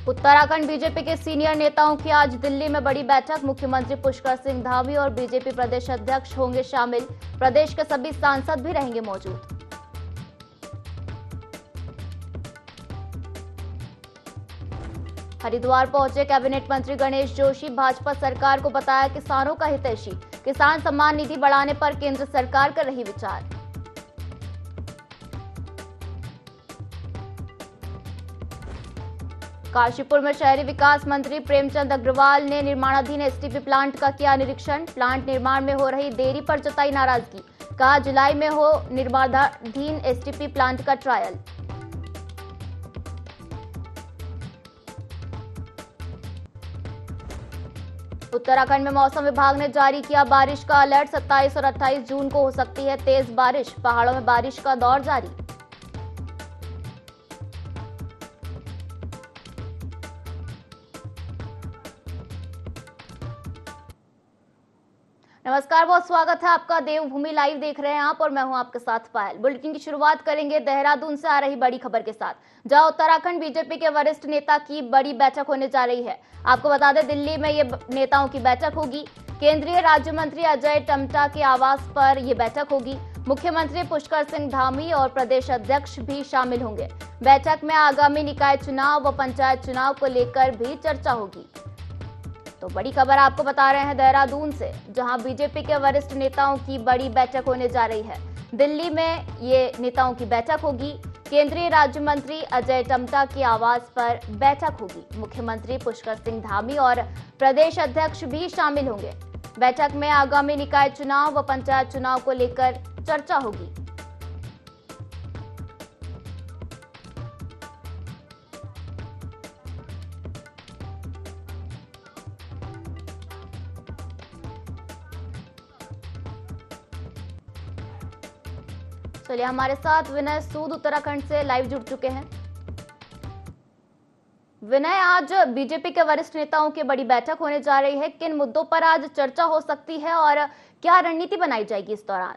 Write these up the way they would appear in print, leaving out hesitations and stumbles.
Uttarakhand BJP के senior नेताओं की आज दिल्ली में बड़ी बैठक। मुख्यमंत्री पुष्कर सिंह धामी और बीजेपी प्रदेश अध्यक्ष होंगे शामिल। प्रदेश के सभी सांसद भी रहेंगे मौजूद। हरिद्वार पहुंचे कैबिनेट मंत्री गणेश जोशी। भाजपा सरकार को बताया किसानों का हितैषी। किसान सम्मान निधि बढ़ाने पर केंद्र सरकार कर रही विचार। काशीपुर में शहरी विकास मंत्री प्रेमचंद अग्रवाल ने निर्माणाधीन एसटीपी प्लांट का किया निरीक्षण। प्लांट निर्माण में हो रही देरी पर जताई नाराजगी। कहा जुलाई में हो निर्माणाधीन एसटीपी प्लांट का ट्रायल। उत्तराखंड में मौसम विभाग ने जारी किया बारिश का अलर्ट। 27 और 28 जून को हो सकती है तेज बारिश। पहाड़ों में बारिश का दौर जारी। नमस्कार, बहुत स्वागत है आपका। देवभूमि लाइव देख रहे हैं आप और मैं हूं आपके साथ पायल। बुलेटिन की शुरुआत करेंगे देहरादून से आ रही बड़ी खबर के साथ, जहां उत्तराखंड बीजेपी के वरिष्ठ नेता की बड़ी बैठक होने जा रही है। आपको बता दें, दिल्ली में ये नेताओं की बैठक होगी। केंद्रीय राज्य मंत्री अजय टम्टा के आवास पर यह बैठक होगी। मुख्यमंत्री पुष्कर सिंह धामी और प्रदेश अध्यक्ष भी शामिल होंगे। बैठक में आगामी निकाय चुनाव व पंचायत चुनाव को लेकर भी चर्चा होगी। तो बड़ी खबर आपको बता रहे हैं देहरादून से, जहां बीजेपी के वरिष्ठ नेताओं की बड़ी बैठक होने जा रही है। दिल्ली में ये नेताओं की बैठक होगी। केंद्रीय राज्य मंत्री अजय टम्टा के आवास पर बैठक होगी। मुख्यमंत्री पुष्कर सिंह धामी और प्रदेश अध्यक्ष भी शामिल होंगे। बैठक में आगामी निकाय चुनाव व पंचायत चुनाव को लेकर चर्चा होगी। चलिए, हमारे साथ विनय सूद उत्तराखंड से लाइव जुड़ चुके हैं। विनय, आज बीजेपी के वरिष्ठ नेताओं की बड़ी बैठक होने जा रही है। किन मुद्दों पर आज चर्चा हो सकती है और क्या रणनीति बनाई जाएगी इस दौरान?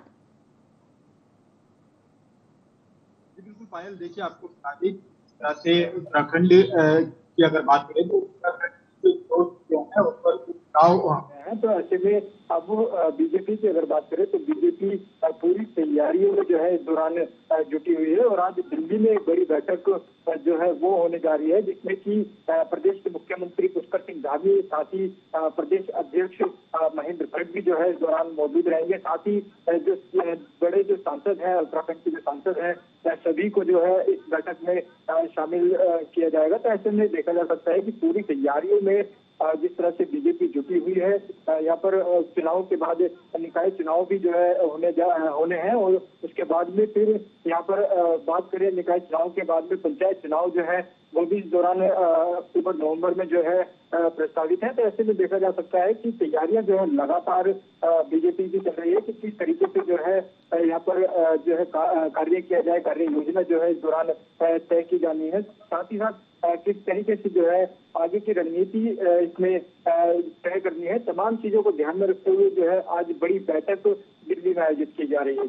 बिल्कुल पायल, देखिए आपको बता दें तरह से उत्तराखंड की अगर बात करें तो उत्तराखंड जो है उस पर चुनाव है। तो ऐसे में अब बीजेपी की अगर बात करें तो बीजेपी पूरी तैयारियों में जो है इस दौरान जुटी हुई है। और आज दिल्ली में एक बड़ी बैठक जो है वो होने जा रही है, जिसमें कि प्रदेश के मुख्यमंत्री पुष्कर सिंह धामी, साथ ही प्रदेश अध्यक्ष महेंद्र भट्ट भी जो है इस दौरान मौजूद रहेंगे। साथ ही जो बड़े जो सांसद हैं, उत्तराखंड के जो सांसद हैं, सभी को जो है इस बैठक में शामिल किया जाएगा। तो ऐसे में देखा जा सकता है कि पूरी तैयारियों में जिस तरह से बीजेपी जुटी हुई है, यहाँ पर चुनाव के बाद निकाय चुनाव भी जो है होने हैं। और उसके बाद में फिर यहाँ पर बात करें निकाय चुनाव के बाद में पंचायत चुनाव जो है वो भी इस दौरान अक्टूबर नवंबर में जो है प्रस्तावित है। तो ऐसे में देखा जा सकता है कि तैयारियां जो है लगातार बीजेपी की चल रही है कि किस तरीके से जो है यहाँ पर जो है कार्य किया जाए, कार्य योजना जो है इस दौरान तय की जानी है। साथ ही साथ किस तरीके से जो है आगे की रणनीति इसमें तय करनी है, तमाम चीजों को ध्यान में रखते हुए जो है आज बड़ी बैठक दिल्ली में आयोजित की जा रही है।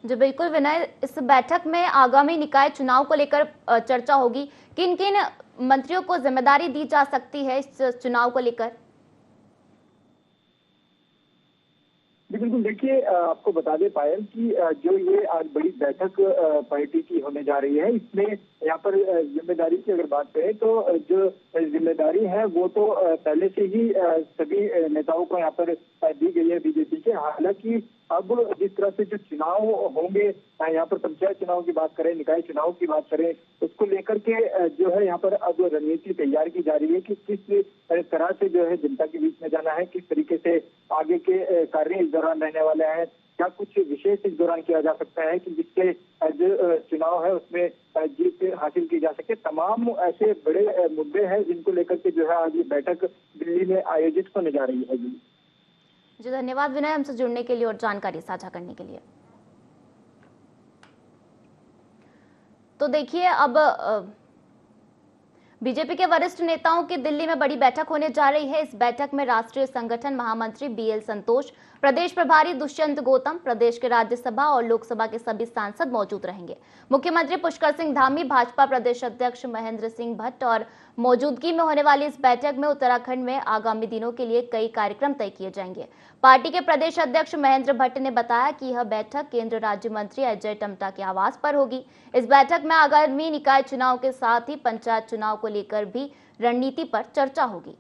जी बिल्कुल विनय, इस बैठक में आगामी निकाय चुनाव को लेकर चर्चा होगी। किन किन मंत्रियों को जिम्मेदारी दी जा सकती है इस चुनाव को लेकर? बिल्कुल, देखिए आपको बता दें पायल कि जो ये आज बड़ी बैठक पार्टी की होने जा रही है, इसमें यहाँ पर जिम्मेदारी की अगर बात करें तो जो जिम्मेदारी है वो तो पहले से ही सभी नेताओं को यहाँ पर दी गई है बीजेपी के। हालांकि अब जिस तरह से जो चुनाव होंगे, यहाँ पर पंचायत चुनाव की बात करें, निकाय चुनाव की बात करें, उसको लेकर के जो है यहाँ पर अब रणनीति तैयार की जा रही है कि किस तरह से जो है जनता के बीच में जाना है, किस तरीके से आगे के कार्य इस दौरान रहने वाले हैं, क्या कुछ विशेष इस दौरान किया जा सकता है कि जिससे जो चुनाव है उसमें जीत हासिल की जा सके। तमाम ऐसे बड़े मुद्दे हैं जिनको लेकर के जो है आज ये बैठक दिल्ली में आयोजित होने जा रही है। जी धन्यवाद विनय, हमसे जुड़ने के लिए और जानकारी साझा करने के लिए। तो देखिए, अब बीजेपी के वरिष्ठ नेताओं की दिल्ली में बड़ी बैठक होने जा रही है। इस बैठक में राष्ट्रीय संगठन महामंत्री बीएल संतोष, प्रदेश प्रभारी दुष्यंत गौतम, प्रदेश के राज्यसभा और लोकसभा के सभी सांसद मौजूद रहेंगे। मुख्यमंत्री पुष्कर सिंह धामी, भाजपा प्रदेश अध्यक्ष महेंद्र सिंह भट्ट और मौजूदगी में होने वाली इस बैठक में उत्तराखंड में आगामी दिनों के लिए कई कार्यक्रम तय किए जाएंगे। पार्टी के प्रदेश अध्यक्ष महेंद्र भट्ट ने बताया कि यह बैठक केंद्रीय राज्य मंत्री अजय टम्टा के आवास पर होगी। इस बैठक में आगामी निकाय चुनाव के साथ ही पंचायत चुनाव को लेकर भी रणनीति पर चर्चा होगी।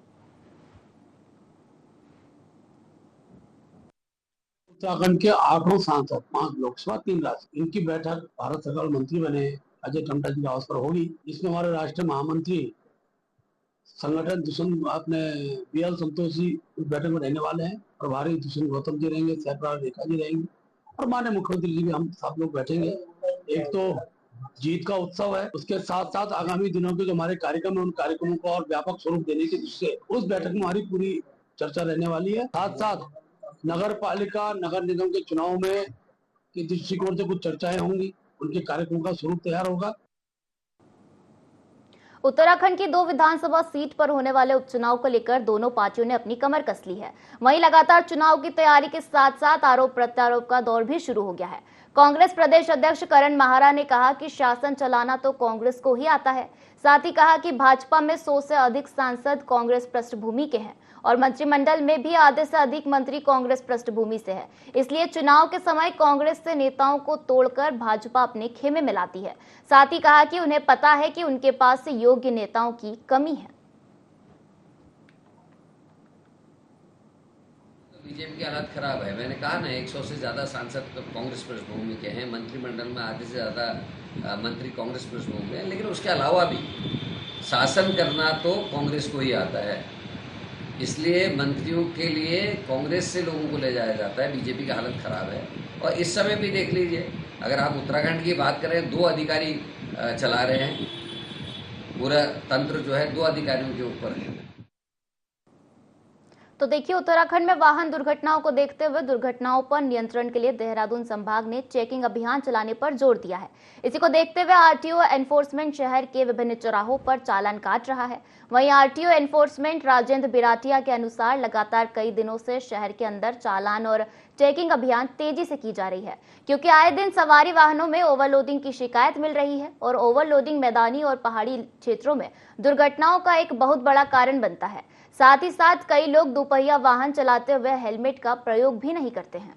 उत्तराखंड के 8 सांसद, 5 लोकसभा, 3 राज्य, इनकी बैठक भारत सरकार मंत्री बने अजय टम्टा जी के आवास पर होगी। इसमें हमारे राष्ट्रीय महामंत्री संगठन दुष्यंत अपने बीएल संतोष जी इस बैठक में रहने वाले हैं। प्रभारी दुष्यंत गौतम जी रहेंगे, सहप्रभारी रेखा जी रहेंगे और माननीय मुख्यमंत्री जी भी हम सब लोग बैठेंगे। एक तो जीत का उत्सव है, उसके साथ साथ आगामी दिनों के जो हमारे कार्यक्रम है उन कार्यक्रमों को और व्यापक स्वरूप देने की दृष्टि से उस बैठक में हमारी पूरी चर्चा रहने वाली है। साथ साथ नगर पालिका, नगर निगम के चुनाव में की दृष्टिकोण से कुछ चर्चाएं होंगी, उनके कार्यक्रम का स्वरूप तैयार होगा। उत्तराखंड की 2 विधानसभा सीट पर होने वाले उपचुनाव को लेकर दोनों पार्टियों ने अपनी कमर कस ली है। वहीं लगातार चुनाव की तैयारी के साथ साथ आरोप प्रत्यारोप का दौर भी शुरू हो गया है। कांग्रेस प्रदेश अध्यक्ष करण माहरा ने कहा कि शासन चलाना तो कांग्रेस को ही आता है। साथ ही कहा कि भाजपा में 100 से अधिक सांसद कांग्रेस पृष्ठभूमि के हैं और मंत्रिमंडल में भी आधे से अधिक मंत्री कांग्रेस पृष्ठभूमि से है। इसलिए चुनाव के समय कांग्रेस से नेताओं को तोड़कर भाजपा अपने खेमे में लाती है। साथ ही कहा कि उन्हें पता है कि उनके पास से योग्य नेताओं की कमी है। बीजेपी की हालत खराब है। मैंने कहा ना, 100 से ज़्यादा सांसद कांग्रेस पृष्ठभूमि के हैं, मंत्रिमंडल में आधे से ज़्यादा मंत्री कांग्रेस पृष्ठभूमि के हैं। लेकिन उसके अलावा भी शासन करना तो कांग्रेस को ही आता है। इसलिए मंत्रियों के लिए कांग्रेस से लोगों को ले जाया जाता है। बीजेपी की हालत खराब है। और इस समय भी देख लीजिए, अगर आप उत्तराखंड की बात करें, 2 अधिकारी चला रहे हैं। पूरा तंत्र जो है 2 अधिकारियों के ऊपर है। तो देखिए, उत्तराखंड में वाहन दुर्घटनाओं को देखते हुए दुर्घटनाओं पर नियंत्रण के लिए देहरादून संभाग ने चेकिंग अभियान चलाने पर जोर दिया है। इसी को देखते हुए आरटीओ एनफोर्समेंट शहर के विभिन्न चौराहों पर चालान काट रहा है। वहीं आरटीओ एनफोर्समेंट राजेंद्र बिराटिया के अनुसार लगातार कई दिनों से शहर के अंदर चालान और चेकिंग अभियान तेजी से की जा रही है, क्योंकि आए दिन सवारी वाहनों में ओवरलोडिंग की शिकायत मिल रही है और ओवरलोडिंग मैदानी और पहाड़ी क्षेत्रों में दुर्घटनाओं का एक बहुत बड़ा कारण बनता है। साथ ही साथ कई लोग दोपहिया वाहन चलाते हुए हेलमेट का प्रयोग भी नहीं करते हैं।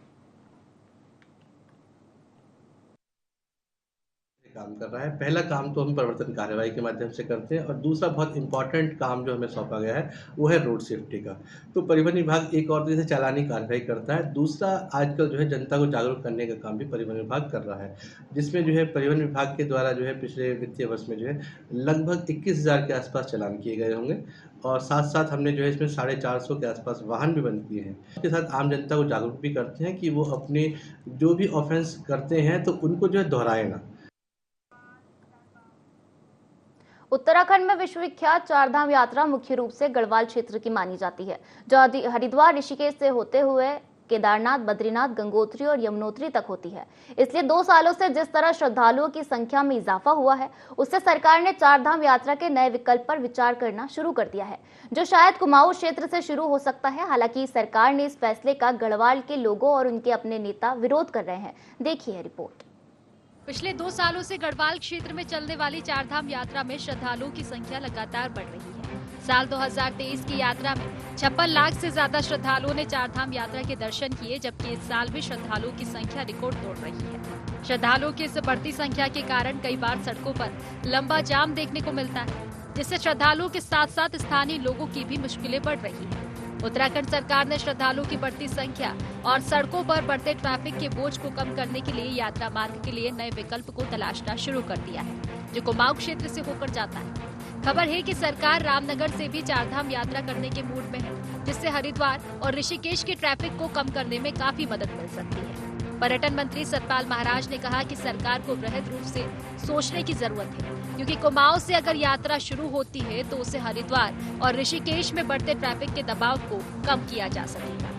काम कर रहा है। पहला काम तो हम प्रवर्तन कार्रवाई के माध्यम से करते हैं और दूसरा बहुत इंपॉर्टेंट काम जो हमें सौंपा गया है वो है रोड सेफ्टी का। तो परिवहन विभाग एक और तरह से चालानी कार्रवाई करता है। दूसरा, आजकल जो है जनता को जागरूक करने का काम भी परिवहन विभाग कर रहा है, जिसमें जो है परिवहन विभाग के द्वारा जो है पिछले वित्तीय वर्ष में जो है लगभग 21,000 के आसपास चालान किए गए होंगे और साथ साथ हमने जो है इसमें 450 के आसपास वाहन भी बंद किए हैं। इसके साथ आम जनता को जागरूक भी करते हैं कि वो अपने जो भी ऑफेंस करते हैं तो उनको जो है दोहराए ना। उत्तराखंड में विश्वविख्यात चारधाम यात्रा मुख्य रूप से गढ़वाल क्षेत्र की मानी जाती है, जो हरिद्वार, ऋषिकेश से होते हुए केदारनाथ, बद्रीनाथ, गंगोत्री और यमुनोत्री तक होती है। इसलिए 2 सालों से जिस तरह श्रद्धालुओं की संख्या में इजाफा हुआ है, उससे सरकार ने चारधाम यात्रा के नए विकल्प पर विचार करना शुरू कर दिया है, जो शायद कुमाऊं क्षेत्र से शुरू हो सकता है। हालांकि सरकार ने इस फैसले का गढ़वाल के लोगों और उनके अपने नेता विरोध कर रहे हैं। देखिए रिपोर्ट। पिछले 2 सालों से गढ़वाल क्षेत्र में चलने वाली चारधाम यात्रा में श्रद्धालुओं की संख्या लगातार बढ़ रही है। साल 2023 की यात्रा में 56 लाख से ज्यादा श्रद्धालुओं ने चारधाम यात्रा के दर्शन किए, जबकि इस साल भी श्रद्धालुओं की संख्या रिकॉर्ड तोड़ रही है। श्रद्धालुओं की इस बढ़ती संख्या के कारण कई बार सड़कों पर लंबा जाम देखने को मिलता है, जिससे श्रद्धालुओं के साथ साथ स्थानीय लोगों की भी मुश्किलें बढ़ रही है। उत्तराखंड सरकार ने श्रद्धालुओं की बढ़ती संख्या और सड़कों पर बढ़ते ट्रैफिक के बोझ को कम करने के लिए यात्रा मार्ग के लिए नए विकल्प को तलाशना शुरू कर दिया है, जो कुमाऊं क्षेत्र से होकर जाता है। खबर है कि सरकार रामनगर से भी चारधाम यात्रा करने के मूड में है, जिससे हरिद्वार और ऋषिकेश के ट्रैफिक को कम करने में काफी मदद मिल सकती है। पर्यटन मंत्री सतपाल महाराज ने कहा कि सरकार को वृहद रूप से सोचने की जरूरत है, क्योंकि कुमाऊं से अगर यात्रा शुरू होती है तो उसे हरिद्वार और ऋषिकेश में बढ़ते ट्रैफिक के दबाव को कम किया जा सकेगा।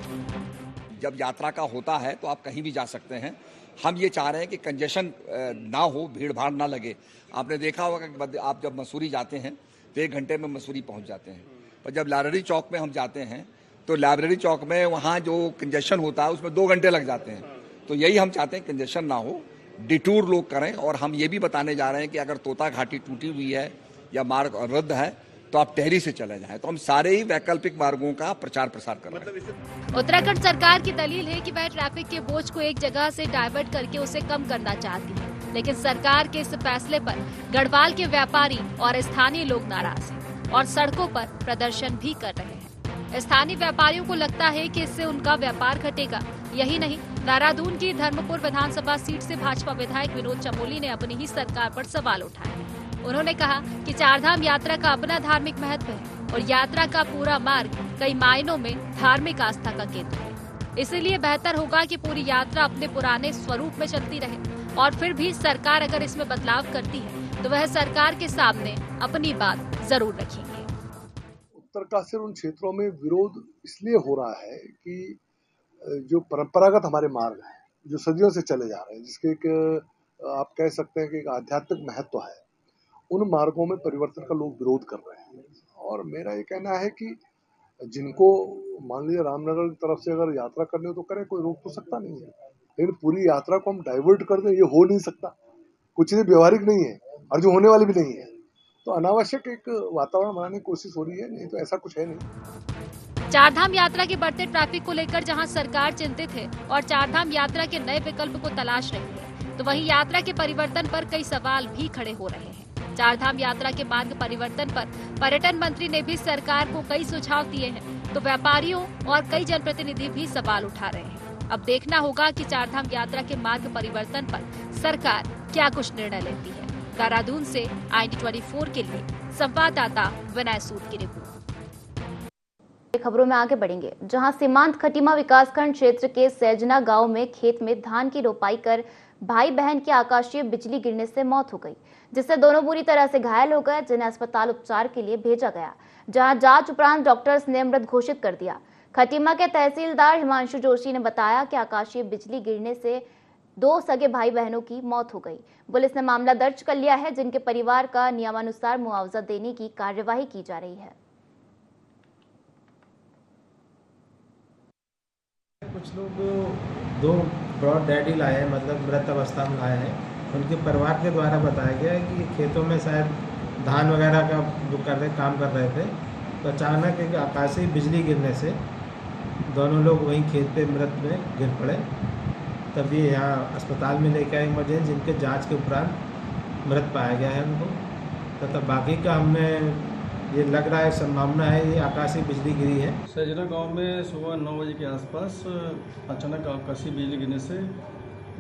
जब यात्रा का होता है तो आप कहीं भी जा सकते हैं। हम ये चाह रहे हैं कि कंजेशन ना हो, भीड़ भाड़ ना लगे। आपने देखा होगा कि आप जब मसूरी जाते हैं तो 1 घंटे में मसूरी पहुंच जाते हैं। और जब लाइब्रेरी चौक में हम जाते हैं तो लाइब्रेरी चौक में वहाँ जो कंजेशन होता है उसमें 2 घंटे लग जाते हैं। तो यही हम चाहते हैं कंजेशन ना हो, डिटूर लोग करें। और हम ये भी बताने जा रहे हैं कि अगर तोता घाटी टूटी हुई है या मार्ग रद्द है तो आप टेहरी से चले जाएं। तो हम सारे ही वैकल्पिक मार्गों का प्रचार प्रसार कर रहे हैं। उत्तराखंड सरकार की दलील है कि वह ट्रैफिक के बोझ को एक जगह से डाइवर्ट करके उसे कम करना चाहती है, लेकिन सरकार के इस फैसले पर गढ़वाल के व्यापारी और स्थानीय लोग नाराज हैं और सड़कों पर प्रदर्शन भी कर रहे हैं। स्थानीय व्यापारियों को लगता है कि इससे उनका व्यापार घटेगा। यही नहीं, देहरादून की धर्मपुर विधानसभा सीट से भाजपा विधायक विनोद चमोली ने अपनी ही सरकार पर सवाल उठाए। उन्होंने कहा कि चारधाम यात्रा का अपना धार्मिक महत्व है और यात्रा का पूरा मार्ग कई मायनों में धार्मिक आस्था का केंद्र है। इसीलिए बेहतर होगा कि पूरी यात्रा अपने पुराने स्वरूप में चलती रहे और फिर भी सरकार अगर इसमें बदलाव करती है तो वह सरकार के सामने अपनी बात जरूर रखेंगे। उत्तरकाशी उन क्षेत्रों में विरोध इसलिए हो रहा है कि जो परंपरागत हमारे मार्ग हैं, जो सदियों से चले जा रहे हैं, जिसके एक आप कह सकते हैं कि एक आध्यात्मिक महत्व है, उन मार्गों में परिवर्तन का लोग विरोध कर रहे हैं। और मेरा ये कहना है कि जिनको मान लीजिए रामनगर की तरफ से अगर यात्रा करनी हो तो करें, कोई रोक तो सकता नहीं है, लेकिन पूरी यात्रा को हम डाइवर्ट कर दें, ये हो नहीं सकता। कुछ चीजें व्यवहारिक नहीं है और जो होने वाली भी नहीं है, तो अनावश्यक एक वातावरण बनाने की कोशिश हो रही है, नहीं तो ऐसा कुछ है नहीं। चारधाम यात्रा के बढ़ते ट्रैफिक को लेकर जहां सरकार चिंतित है और चारधाम यात्रा के नए विकल्प को तलाश रही है, तो वहीं यात्रा के परिवर्तन पर कई सवाल भी खड़े हो रहे हैं। चारधाम यात्रा के मार्ग परिवर्तन पर पर्यटन मंत्री ने भी सरकार को कई सुझाव दिए हैं, तो व्यापारियों और कई जनप्रतिनिधि भी सवाल उठा रहे हैं। अब देखना होगा कि चारधाम यात्रा के मार्ग परिवर्तन पर सरकार क्या कुछ निर्णय लेती है। देहरादून से IND24 के लिए संवाददाता विनय सूद की रिपोर्ट। खबरों में आगे बढ़ेंगे, जहां सीमांत खटीमा विकासखंड क्षेत्र के सैजना गांव में खेत में धान की रोपाई कर भाई बहन की आकाशीय बिजली गिरने से मौत हो गई, जिससे दोनों बुरी तरह से घायल हो गए, जिन्हें अस्पताल उपचार के लिए भेजा गया, जहां जांच उपरांत डॉक्टर्स ने मृत घोषित कर दिया। खटीमा के तहसीलदार हिमांशु जोशी ने बताया कि आकाशीय बिजली गिरने से 2 सगे भाई बहनों की मौत हो गई। पुलिस ने मामला दर्ज कर लिया है, जिनके परिवार का नियमानुसार मुआवजा देने की कार्यवाही की जा रही है। कुछ लोग 2 ब्रॉड डैडी लाए हैं, मतलब मृत अवस्था में लाए हैं। उनके परिवार के द्वारा बताया गया है कि खेतों में शायद धान वगैरह का काम कर रहे थे, तो अचानक एक आकाशीय बिजली गिरने से दोनों लोग वहीं खेत पे मृत में गिर पड़े। तभी यहाँ अस्पताल में लेकर आए इमरजेंसी, जिनके जांच के उपरांत मृत पाया गया है उनको। तथा बाकी का हमें ये लग रहा है, संभावना है ये आकाशीय बिजली गिरी है। सजना गांव में सुबह 9 बजे के आसपास अचानक आकाशीय बिजली गिरने से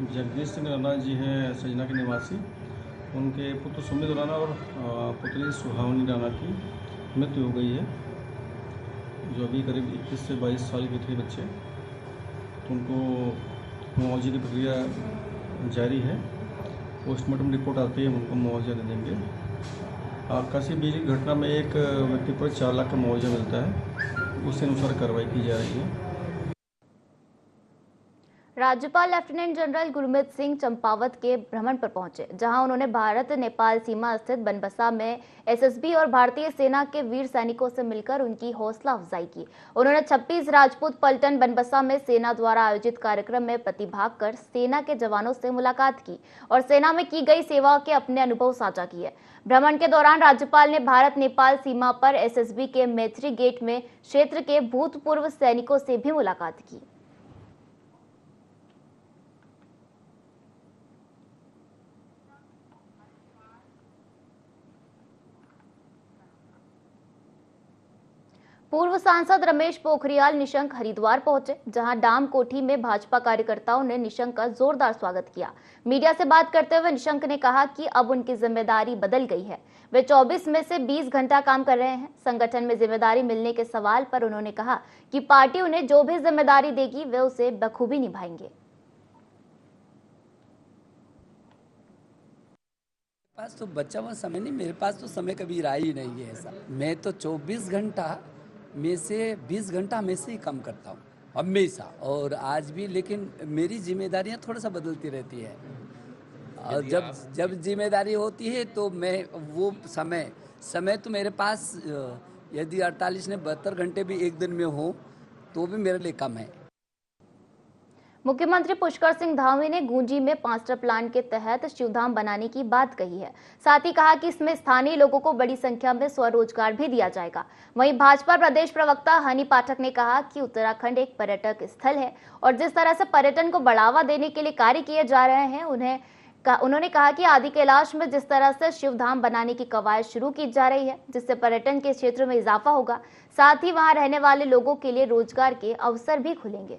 जगदीश सिंह राणा जी हैं सजना के निवासी, उनके पुत्र सुमित राणा और पुत्री सुहावनी राणा की मृत्यु हो गई है, जो अभी करीब 21 से 22 साल के थे बच्चे। तो उनको मुआवजे की प्रक्रिया जारी है, पोस्टमार्टम रिपोर्ट आती है, उनको मुआवजा दे देंगे। आकाशीय बिजली घटना में एक व्यक्ति पर 4 लाख का मुआवजा मिलता है, उसी अनुसार कार्रवाई की जा रही है। राज्यपाल लेफ्टिनेंट जनरल गुरमीत सिंह चंपावत के भ्रमण पर पहुंचे, जहां उन्होंने भारत नेपाल सीमा स्थित बनबसा में एसएसबी और भारतीय सेना के वीर सैनिकों से मिलकर उनकी हौसला अफजाई की। उन्होंने 26 राजपूत पलटन बनबसा में सेना द्वारा आयोजित कार्यक्रम में प्रतिभाग कर सेना के जवानों से मुलाकात की और सेना में की गई सेवा के अपने अनुभव साझा किए। भ्रमण के दौरान राज्यपाल ने भारत नेपाल सीमा पर एसएसबी के मैत्री गेट में क्षेत्र के भूतपूर्व सैनिकों से भी मुलाकात की। पूर्व सांसद रमेश पोखरियाल निशंक हरिद्वार पहुंचे, जहां डाम कोठी में भाजपा कार्यकर्ताओं ने निशंक का जोरदार स्वागत किया। मीडिया से बात करते हुए निशंक ने कहा कि अब उनकी जिम्मेदारी बदल गई है, वे 24 में से 20 घंटा काम कर रहे हैं। संगठन में जिम्मेदारी मिलने के सवाल पर उन्होंने कहा कि पार्टी उन्हें जो भी जिम्मेदारी देगी वे उसे बखूबी निभाएंगे। पास तो बच्चा हुआ समय नहीं, मेरे पास तो समय कभी रहा ही नहीं है ऐसा। मैं तो 24 घंटा में से 20 घंटा हमेशा ही काम करता हूँ, हमेशा, और आज भी। लेकिन मेरी जिम्मेदारियाँ थोड़ा सा बदलती रहती है। और जब जिम्मेदारी होती है तो मैं वो समय तो मेरे पास यदि 48 ने 72 घंटे भी एक दिन में हो तो भी मेरे लिए कम है। मुख्यमंत्री पुष्कर सिंह धामी ने गूंजी में मास्टर प्लान के तहत शिवधाम बनाने की बात कही है। साथ ही कहा कि इसमें स्थानीय लोगों को बड़ी संख्या में स्वरोजगार भी दिया जाएगा। वहीं भाजपा प्रदेश प्रवक्ता हनी पाठक ने कहा कि उत्तराखंड एक पर्यटक स्थल है और जिस तरह से पर्यटन को बढ़ावा देने के लिए कार्य किए जा रहे हैं उन्होंने कहा कि आदि कैलाश में जिस तरह से शिवधाम बनाने की कवायद शुरू की जा रही है जिससे पर्यटन के क्षेत्र में इजाफा होगा, साथ ही वहां रहने वाले लोगों के लिए रोजगार के अवसर भी खुलेंगे।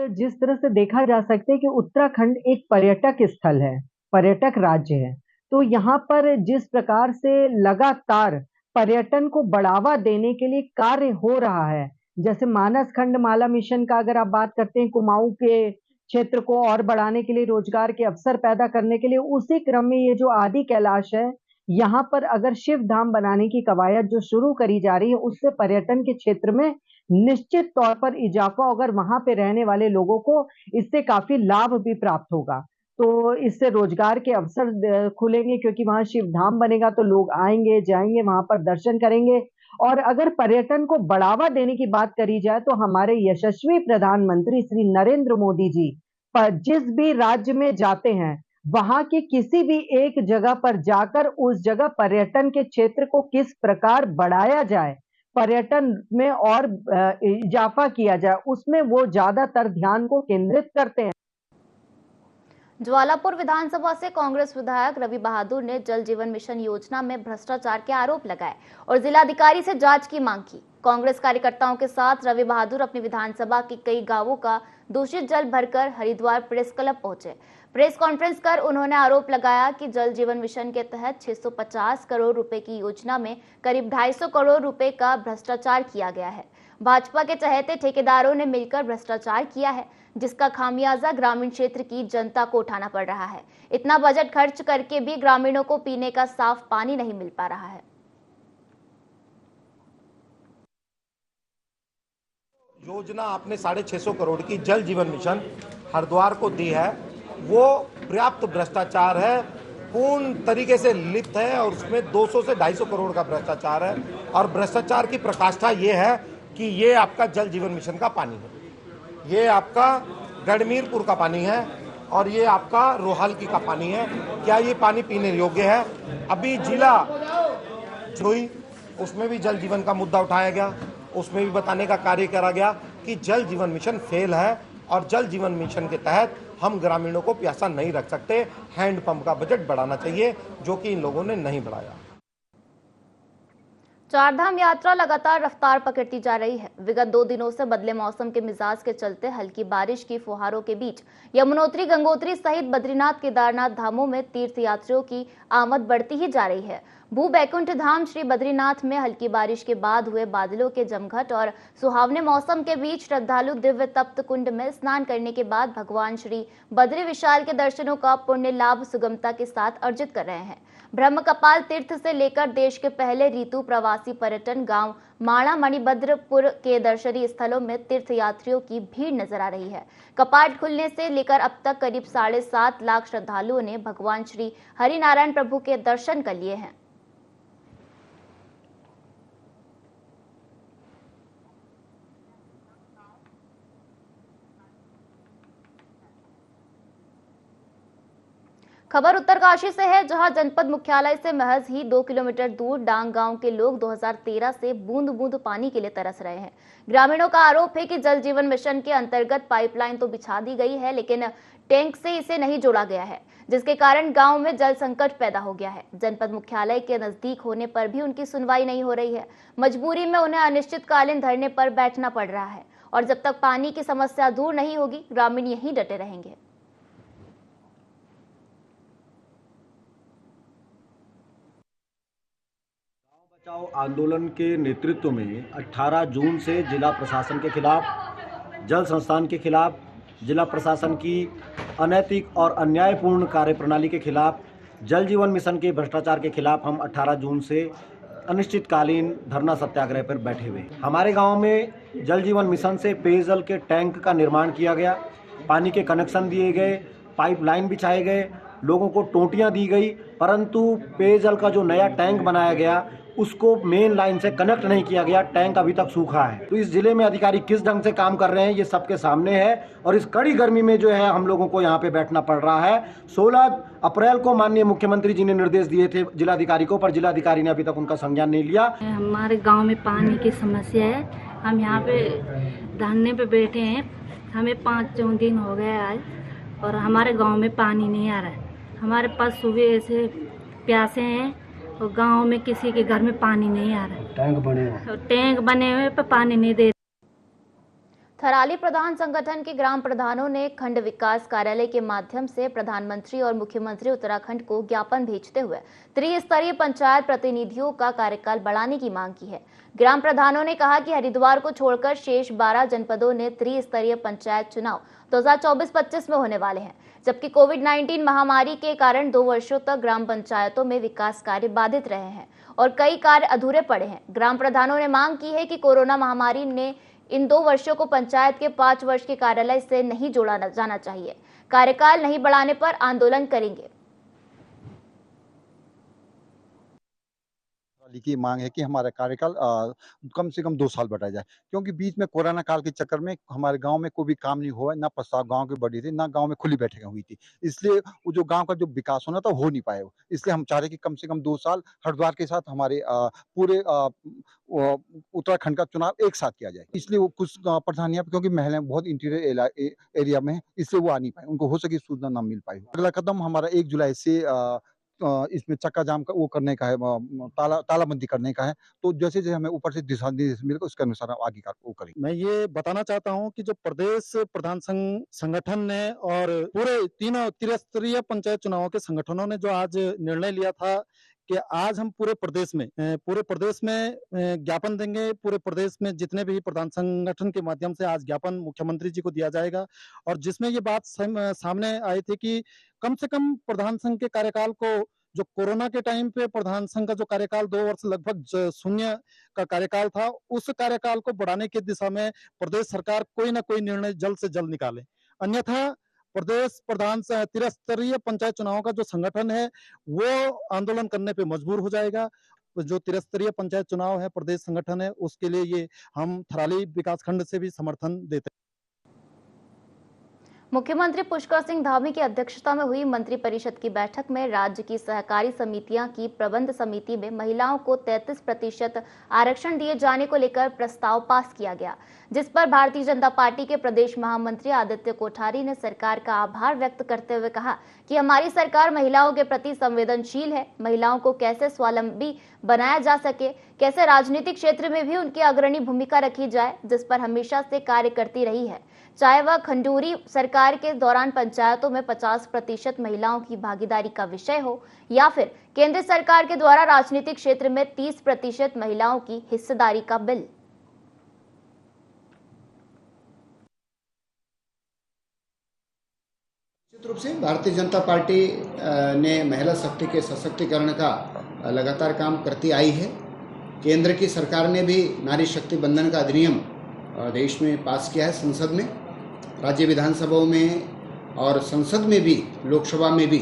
जिस तरह से देखा जा सकता है कि उत्तराखंड एक पर्यटक स्थल है, पर्यटक राज्य है, तो यहाँ पर जिस प्रकार से लगातार पर्यटन को बढ़ावा देने के लिए कार्य हो रहा है, जैसे मानस खंड माला मिशन का अगर आप बात करते हैं, कुमाऊं के क्षेत्र को और बढ़ाने के लिए, रोजगार के अवसर पैदा करने के लिए, उसी क्रम में ये जो आदि कैलाश है, यहाँ पर अगर शिव धाम बनाने की कवायद जो शुरू करी जा रही है, उससे पर्यटन के क्षेत्र में निश्चित तौर पर इजाफा होगा। वहां पे रहने वाले लोगों को इससे काफी लाभ भी प्राप्त होगा। तो इससे रोजगार के अवसर खुलेंगे, क्योंकि वहां शिव धाम बनेगा तो लोग आएंगे जाएंगे, वहां पर दर्शन करेंगे। और अगर पर्यटन को बढ़ावा देने की बात करी जाए तो हमारे यशस्वी प्रधानमंत्री श्री नरेंद्र मोदी जी जिस भी राज्य में जाते हैं, वहां के किसी भी एक जगह पर जाकर उस जगह पर्यटन के क्षेत्र को किस प्रकार बढ़ाया जाए, पर्यटन में और इजाफा किया जाए, उसमें वो ज्यादातर ध्यान को केंद्रित करते हैं। ज्वालापुर विधानसभा से कांग्रेस विधायक रवि बहादुर ने जल जीवन मिशन योजना में भ्रष्टाचार के आरोप लगाए और जिलाधिकारी से जांच की मांग की। कांग्रेस कार्यकर्ताओं के साथ रवि बहादुर अपनी विधानसभा के कई गांवों का दूषित जल भरकर हरिद्वार प्रेस क्लब पहुंचे। प्रेस कॉन्फ्रेंस कर उन्होंने आरोप लगाया कि जल जीवन मिशन के तहत 650 करोड़ रुपए की योजना में करीब 250 करोड़ रुपए का भ्रष्टाचार किया गया है। भाजपा के चहेते ठेकेदारों ने मिलकर भ्रष्टाचार किया है, जिसका खामियाजा ग्रामीण क्षेत्र की जनता को उठाना पड़ रहा है। इतना बजट खर्च करके भी ग्रामीणों को पीने का साफ पानी नहीं मिल पा रहा है। योजना आपने 650 करोड़ की जल जीवन मिशन हरिद्वार को दी है, वो पर्याप्त भ्रष्टाचार है, पूर्ण तरीके से लिप्त है और उसमें 200 से 250 करोड़ का भ्रष्टाचार है। और भ्रष्टाचार की प्रकाष्ठा ये है कि ये आपका जल जीवन मिशन का पानी है, ये आपका गढ़मीरपुर का पानी है और ये आपका रोहालकी का पानी है। क्या ये पानी पीने योग्य है? अभी जिला जोई उसमें भी जल जीवन का मुद्दा उठाया गया, उसमें भी बताने का कार्य करा गया कि जल जीवन मिशन फेल है और जल जीवन मिशन के तहत हम ग्रामीणों को प्यासा नहीं रख सकते। हैंडपंप का बजट बढ़ाना चाहिए, जो कि इन लोगों ने नहीं बढ़ाया। चारधाम यात्रा लगातार रफ्तार पकड़ती जा रही है। विगत 2 दिनों से बदले मौसम के मिजाज के चलते हल्की बारिश की फुहारों के बीच यमुनोत्री, गंगोत्री सहित बद्रीनाथ, केदारनाथ धामों में तीर्थयात्रियों की आमद बढ़ती ही जा रही है। भू बैकुंठ धाम श्री बद्रीनाथ में हल्की बारिश के बाद हुए बादलों के जमघट और सुहावने मौसम के बीच श्रद्धालु दिव्य तप्त कुंड में स्नान करने के बाद भगवान श्री बद्री विशाल के दर्शनों का पुण्य लाभ सुगमता के साथ अर्जित कर रहे हैं। ब्रह्म कपाल तीर्थ से लेकर देश के पहले ऋतु प्रवासी पर्यटन गांव माणा मणिभद्रपुर के दर्शनीय स्थलों में तीर्थयात्रियों की भीड़ नजर आ रही है। कपाट खुलने से लेकर अब तक करीब 7.5 लाख श्रद्धालुओं ने भगवान श्री हरिनारायण प्रभु के दर्शन कर लिए हैं। खबर उत्तरकाशी से है, जहां जनपद मुख्यालय से महज ही 2 किलोमीटर दूर डांग गांव के लोग 2013 से बूंद बूंद पानी के लिए तरस रहे हैं। ग्रामीणों का आरोप है कि जल जीवन मिशन के अंतर्गत पाइपलाइन तो बिछा दी गई है, लेकिन टैंक से इसे नहीं जोड़ा गया है, जिसके कारण गांव में जल संकट पैदा हो गया है। जनपद मुख्यालय के नजदीक होने पर भी उनकी सुनवाई नहीं हो रही है। मजबूरी में उन्हें अनिश्चितकालीन धरने पर बैठना पड़ रहा है और जब तक पानी की समस्या दूर नहीं होगी, ग्रामीण यहीं डटे रहेंगे। बचाओ आंदोलन के नेतृत्व में 18 जून से जिला प्रशासन के खिलाफ, जल संस्थान के खिलाफ, जिला प्रशासन की अनैतिक और अन्यायपूर्ण कार्यप्रणाली के खिलाफ, जल जीवन मिशन के भ्रष्टाचार के खिलाफ हम 18 जून से अनिश्चितकालीन धरना सत्याग्रह पर बैठे हुए। हमारे गांव में जल जीवन मिशन से पेयजल के टैंक का निर्माण किया गया। पानी के कनेक्शन दिए गए, पाइपलाइन बिछाए गए, लोगों को टोंटियां दी गई, परंतु पेयजल का जो नया टैंक बनाया गया उसको मेन लाइन से कनेक्ट नहीं किया गया। टैंक अभी तक सूखा है। तो इस जिले में अधिकारी किस ढंग से काम कर रहे हैं ये सबके सामने है। और इस कड़ी गर्मी में जो है हम लोगों को यहाँ पे बैठना पड़ रहा है। 16 अप्रैल को माननीय मुख्यमंत्री जी ने निर्देश दिए थे जिलाधिकारी को, पर जिलाधिकारी ने अभी तक उनका संज्ञान नहीं लिया। हमारे गाँव में पानी की समस्या है। हम यहाँ पे धरने पे बैठे हैं, हमें 5 दिन हो गए आज, और हमारे गांव में पानी नहीं आ रहा है। हमारे पास सुबह से प्यासे हैं और गांव में किसी के घर में पानी नहीं आ रहा है। टैंक बने हुए पर पानी नहीं दे। थराली प्रधान संगठन के ग्राम प्रधानों ने खंड विकास कार्यालय के माध्यम से प्रधानमंत्री और मुख्यमंत्री उत्तराखंड को ज्ञापन भेजते हुए त्रिस्तरीय पंचायत प्रतिनिधियों का कार्यकाल बढ़ाने की मांग की है। ग्राम प्रधानों ने कहा कि हरिद्वार को छोड़कर शेष 12 जनपदों ने त्रिस्तरीय पंचायत चुनाव 2024-25 में होने वाले हैं, जबकि कोविड-19 महामारी के कारण 2 वर्षों तक ग्राम पंचायतों में विकास कार्य बाधित रहे हैं और कई कार्य अधूरे पड़े हैं। ग्राम प्रधानों ने मांग की है कि कोरोना महामारी ने इन 2 वर्षों को पंचायत के 5 वर्ष के कार्यालय से नहीं जोड़ा जाना चाहिए। कार्यकाल नहीं बढ़ाने पर आंदोलन करेंगे। की मांग है कि हमारा कार्यकाल कम से कम 2 साल बढ़ाया जाए, क्योंकि बीच में कोरोना काल के चक्कर में हमारे गांव में कोई भी काम नहीं हुआ, ना प्रस्ताव गांव की बढ़ी थी, ना गांव में खुली बैठकें हुई थी। इसलिए वो जो गांव का जो विकास होना था हो नहीं पाया। इसलिए हम चाह रहे कि कम से कम 2 साल हरिद्वार के साथ हमारे पूरे उत्तराखंड का चुनाव एक साथ किया जाए। इसलिए वो कुछ प्रधानियां, क्योंकि महिलाएं बहुत इंटीरियर एरिया में है, इसलिए वो आ नहीं पाए, उनको हो सके सुविधा ना मिल पाई। अगला कदम हमारा 1 जुलाई से इसमें चक्का जाम का वो करने का है, तालाबंदी करने का है। तो जैसे जैसे हमें ऊपर से दिशा निर्देश मिलेगा उसके अनुसार हम आगे का वो करेंगे। मैं ये बताना चाहता हूं कि जो प्रदेश प्रधान संगठन ने और पूरे तीनों त्रिस्तरीय पंचायत चुनावों के संगठनों ने जो आज निर्णय लिया था कि आज हम पूरे प्रदेश में ज्ञापन देंगे। पूरे प्रदेश में जितने भी प्रधान संगठन के माध्यम से आज ज्ञापन मुख्यमंत्री जी को दिया जाएगा, और जिसमें ये बात सामने आई थी कि कम से कम प्रधान संघ के कार्यकाल को, जो कोरोना के टाइम पे प्रधान संघ का जो कार्यकाल 2 वर्ष लगभग शून्य का कार्यकाल था, उस कार्यकाल को बढ़ाने की दिशा में प्रदेश सरकार कोई ना कोई निर्णय जल्द से जल्द निकाले। अन्यथा प्रदेश प्रधान त्रिस्तरीय पंचायत चुनावों का जो संगठन है वो आंदोलन करने पे मजबूर हो जाएगा। जो त्रिस्तरीय पंचायत चुनाव है प्रदेश संगठन है, उसके लिए ये हम थराली विकासखंड से भी समर्थन देते हैं। मुख्यमंत्री पुष्कर सिंह धामी की अध्यक्षता में हुई मंत्रिपरिषद की बैठक में राज्य की सहकारी समितियां की प्रबंध समिति में महिलाओं को 33% आरक्षण दिए जाने को लेकर प्रस्ताव पास किया गया, जिस पर भारतीय जनता पार्टी के प्रदेश महामंत्री आदित्य कोठारी ने सरकार का आभार व्यक्त करते हुए कहा कि हमारी सरकार महिलाओं के प्रति संवेदनशील है। महिलाओं को कैसे स्वावलंबी बनाया जा सके, कैसे राजनीतिक क्षेत्र में भी उनकी अग्रणी भूमिका रखी जाए, जिस पर हमेशा से कार्य करती रही है। चाहे वह खंडूरी सरकार के दौरान पंचायतों में 50% महिलाओं की भागीदारी का विषय हो या फिर केंद्र सरकार के द्वारा राजनीतिक क्षेत्र में 30% महिलाओं की हिस्सेदारी का बिल। निश्चित रूप से भारतीय जनता पार्टी ने महिला शक्ति के सशक्तिकरण का लगातार काम करती आई है। केंद्र की सरकार ने भी नारी शक्ति बंधन का अधिनियम देश में पास किया है, संसद में, राज्य विधानसभाओं में और संसद में भी, लोकसभा में भी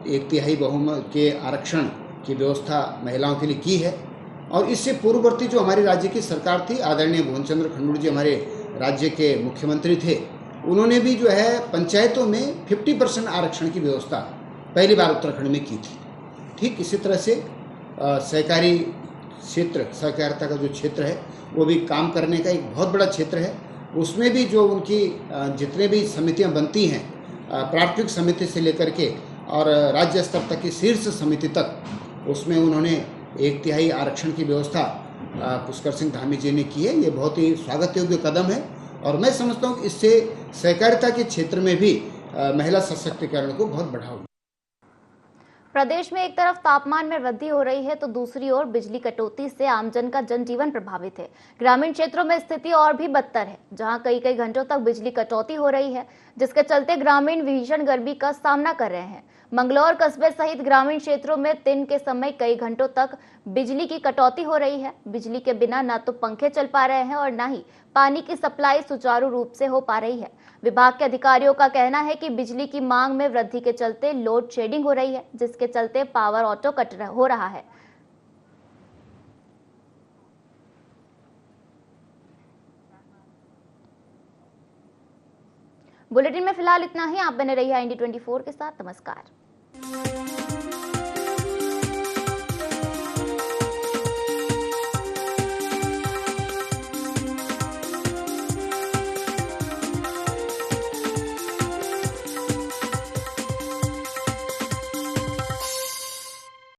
1/3 बहुमत के आरक्षण की व्यवस्था महिलाओं के लिए की है। और इससे पूर्ववर्ती जो हमारी राज्य की सरकार थी, आदरणीय भुवन चंद्र खंडूरी जी हमारे राज्य के मुख्यमंत्री थे, उन्होंने भी जो है पंचायतों में 50% आरक्षण की व्यवस्था पहली बार उत्तराखंड में की थी। ठीक इसी तरह से सहकारी क्षेत्र, सहकारिता का जो क्षेत्र है वो भी काम करने का एक बहुत बड़ा क्षेत्र है। उसमें भी जो उनकी जितने भी समितियां बनती हैं, प्राथमिक समिति से लेकर के और राज्य स्तर तक की शीर्ष समिति तक, उसमें उन्होंने 1/3 आरक्षण की व्यवस्था पुष्कर सिंह धामी जी ने की है। ये बहुत ही स्वागत योग्य कदम है और मैं समझता हूँ कि इससे सहकारिता के क्षेत्र में भी महिला सशक्तिकरण को बहुत बढ़ावा। प्रदेश में एक तरफ तापमान में वृद्धि हो रही है तो दूसरी ओर बिजली कटौती से आमजन का जनजीवन प्रभावित है। ग्रामीण क्षेत्रों में स्थिति और भी बदतर है, जहां कई घंटों तक बिजली कटौती हो रही है, जिसके चलते ग्रामीण भीषण गर्मी का सामना कर रहे हैं। मंगलौर कस्बे सहित ग्रामीण क्षेत्रों में दिन के समय कई घंटों तक बिजली की कटौती हो रही है। बिजली के बिना न तो पंखे चल पा रहे हैं और न ही पानी की सप्लाई सुचारू रूप से हो पा रही है। विभाग के अधिकारियों का कहना है कि बिजली की मांग में वृद्धि के चलते लोड शेडिंग हो रही है, जिसके चलते पावर ऑटो कट हो रहा है। बुलेटिन में फिलहाल इतना ही। आप बने रहिए IND24 के साथ। नमस्कार।